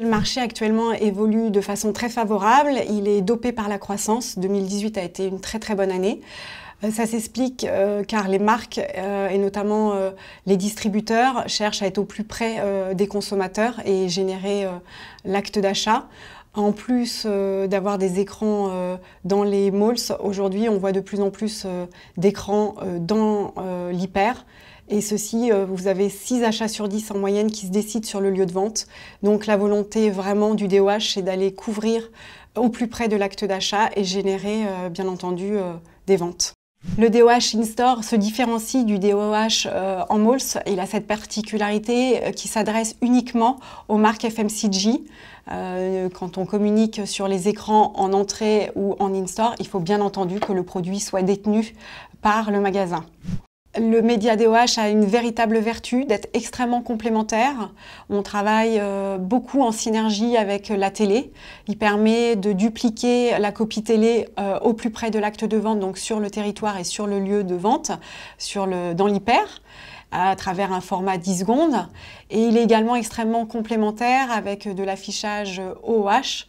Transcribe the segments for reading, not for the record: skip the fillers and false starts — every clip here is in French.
Le marché actuellement évolue de façon très favorable, il est dopé par la croissance. 2018 a été une très très bonne année. Ça s'explique car les marques et notamment les distributeurs cherchent à être au plus près des consommateurs et générer l'acte d'achat. En plus d'avoir des écrans dans les malls, aujourd'hui on voit de plus en plus d'écrans dans l'hyper. Et ceci, vous avez 6 achats sur 10 en moyenne qui se décident sur le lieu de vente. Donc la volonté vraiment du DOH, c'est d'aller couvrir au plus près de l'acte d'achat et générer bien entendu des ventes. Le DOH in-store se différencie du DOH en malls. Il a cette particularité qui s'adresse uniquement aux marques FMCG. Quand on communique sur les écrans en entrée ou en in-store, il faut bien entendu que le produit soit détenu par le magasin. Le média DOH a une véritable vertu d'être extrêmement complémentaire. On travaille beaucoup en synergie avec la télé. Il permet de dupliquer la copie télé au plus près de l'acte de vente, donc sur le territoire et sur le lieu de vente, dans l'hyper, à travers un format 10 secondes. Et il est également extrêmement complémentaire avec de l'affichage OOH,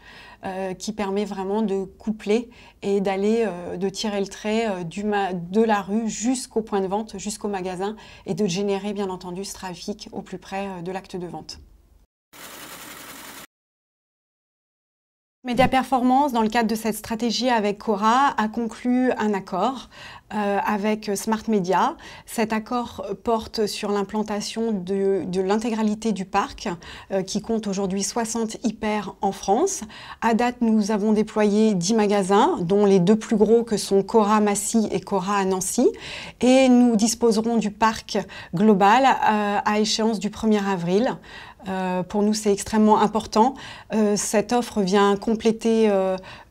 qui permet vraiment de coupler et de tirer le trait de la rue jusqu'au point de vente, jusqu'au magasin et de générer bien entendu ce trafic au plus près de l'acte de vente. Média Performance, dans le cadre de cette stratégie avec Cora, a conclu un accord avec Smart Media. Cet accord porte sur l'implantation de l'intégralité du parc, qui compte aujourd'hui 60 hyper en France. À date, nous avons déployé 10 magasins, dont les 2 plus gros que sont Cora Massy et Cora à Nancy. Et nous disposerons du parc global à échéance du 1er avril. Pour nous, c'est extrêmement important. Cette offre vient compléter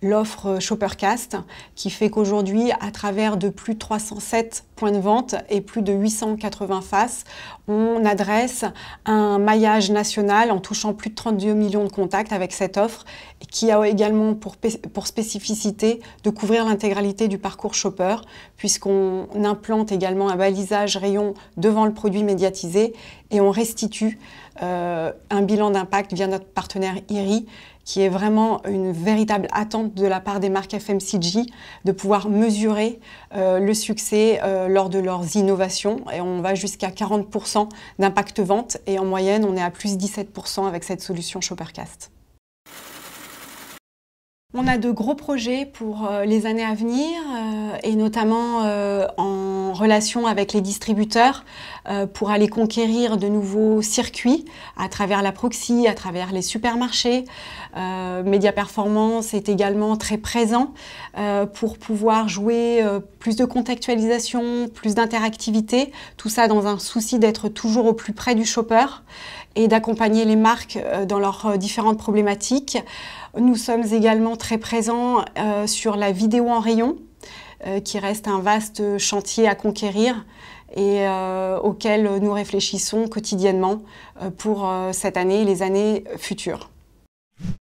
l'offre Shoppercast, qui fait qu'aujourd'hui, à travers de plus de 307 points de vente et plus de 880 faces, on adresse un maillage national en touchant plus de 32 millions de contacts avec cette offre, qui a également pour spécificité de couvrir l'intégralité du parcours shopper, puisqu'on implante également un balisage rayon devant le produit médiatisé et on restitue un bilan d'impact via notre partenaire IRI, qui est vraiment une véritable attente de la part des marques FMCG de pouvoir mesurer le succès lors de leurs innovations. Et on va jusqu'à 40% d'impact vente et en moyenne, on est à plus 17% avec cette solution Shoppercast. On a de gros projets pour les années à venir et notamment en relation avec les distributeurs pour aller conquérir de nouveaux circuits à travers la proxy, à travers les supermarchés. Média Performance est également très présent pour pouvoir jouer plus de contextualisation, plus d'interactivité, tout ça dans un souci d'être toujours au plus près du shopper et d'accompagner les marques dans leurs différentes problématiques. Nous sommes également très présents sur la vidéo en rayon, qui reste un vaste chantier à conquérir et auquel nous réfléchissons quotidiennement pour cette année et les années futures.